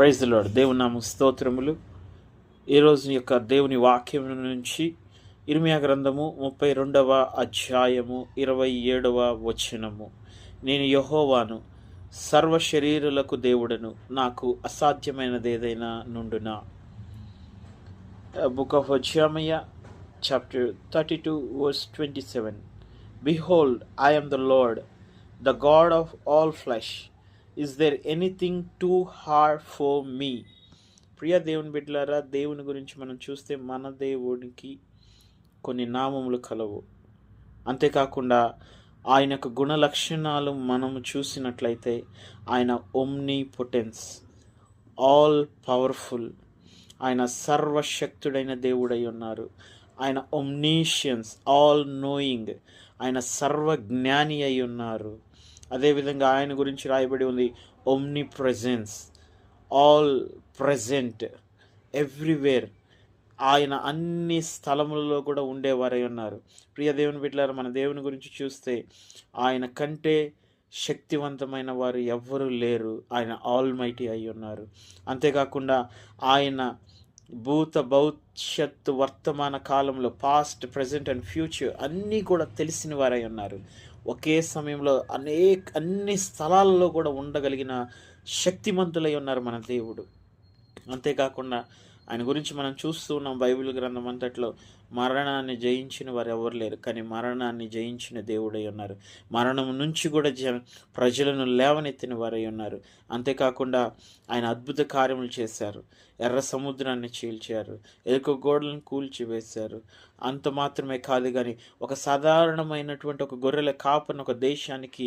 Praise the lord. దేవుని నామముకు స్తోత్రములు. ఈరోజు యొక్క దేవుని వాక్యం నుంచి ఇర్మియా గ్రంథము 32వ అధ్యాయము 27వ వచనము. నేను యెహోవాను, సర్వ శరీరులకు దేవుడను, నాకు అసాధ్యమైనది ఏదైనా నుండునా. Book of Jeremiah chapter 32 verse 27. Behold, I am the Lord, the God of all flesh. Is there anything too hard for me? ప్రియ దేవుని బిడ్డలారా, దేవుని గురించి మనం చూస్తే మన దేవునికి కొన్ని నామములు కలవు. అంతేకాకుండా ఆయన యొక్క గుణ లక్షణాలు మనము చూసినట్లయితే ఆయన ఒమ్నిపొటెన్స్, ఆల్ పవర్ఫుల్, ఆయన సర్వశక్తుడైన దేవుడై ఉన్నారు. ఆయన ఒమ్నీషియన్స్, ఆల్ నోయింగ్, ఆయన సర్వజ్ఞాని అయి ఉన్నారు. అదేవిధంగా ఆయన గురించి రాయబడి ఉంది ఒమ్ని ప్రెజెన్స్, ఆల్ ప్రెజెంట్, ఎవ్రీవేర్. ఆయన అన్ని స్థలములలో కూడా ఉండేవారై ఉన్నారు. ప్రియ దేవుని బిడ్డలారా, మన దేవుని గురించి చూస్తే ఆయన కంటే శక్తివంతమైన వారు ఎవ్వరూ లేరు. ఆయన ఆల్ మైటీ అయి ఉన్నారు. అంతేకాకుండా ఆయన భూత భవిష్యత్తు వర్తమాన కాలంలో పాస్ట్, ప్రజెంట్ అండ్ ఫ్యూచర్ అన్నీ కూడా తెలిసిన వారై ఉన్నారు. ఒకే సమయంలో అన్ని స్థలాలలో కూడా ఉండగలిగిన శక్తిమంతులై ఉన్నారు మన దేవుడు. అంతేకాకుండా ఆయన గురించి మనం చూస్తూ ఉన్నాం బైబిల్ గ్రంథం అంతట్లో. మరణాన్ని జయించిన వారు ఎవరు లేరు, కానీ మరణాన్ని జయించిన దేవుడై ఉన్నారు. మరణం నుంచి కూడా ప్రజలను లేవనెత్తిన వారై ఉన్నారు. అంతేకాకుండా ఆయన అద్భుత కార్యములు చేశారు. ఎర్ర సముద్రాన్ని చీల్చారు, ఎలుక గోడలను కూల్చివేశారు. అంత మాత్రమే కాదు, కానీ ఒక సాధారణమైనటువంటి ఒక గొర్రెల కాపను ఒక దేశానికి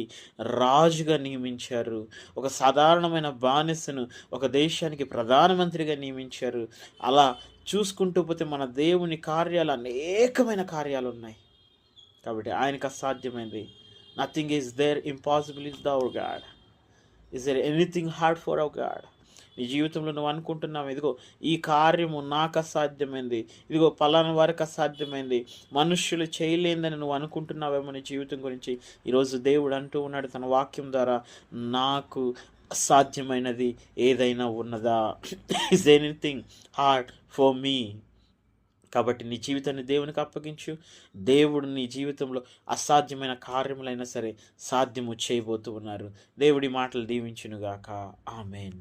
రాజుగా నియమించారు. ఒక సాధారణమైన బానిసను ఒక దేశానికి ప్రధానమంత్రిగా నియమించారు. అలా చూసుకుంటూ పోతే మన దేవుని కార్యాలు అనేకమైన కార్యాలు ఉన్నాయి. కాబట్టి ఆయనకు అసాధ్యమైంది. Nothing is there impossible is the our God. Is there anything hard for our God? నీ జీవితంలో నువ్వు అనుకుంటున్నావు, ఇదిగో ఈ కార్యము నాకు అసాధ్యమైంది, ఇదిగో పలానా వారికి అసాధ్యమైంది, మనుష్యులు చేయలేదని నువ్వు అనుకుంటున్నావేమో నీ జీవితం గురించి. ఈరోజు దేవుడు అంటూ ఉన్నాడు తన వాక్యం ద్వారా, నాకు అసాధ్యమైనది ఏదైనా ఉన్నదా? Is anything hard for me? కాబట్టి నీ జీవితాన్ని దేవునికి అప్పగించు. దేవుడు నీ జీవితంలో అసాధ్యమైన కార్యములైనా సరే సాధ్యము చేయబోతూ ఉన్నారు. దేవుడి మాటలు దీవించునుగాక. ఆమేన్.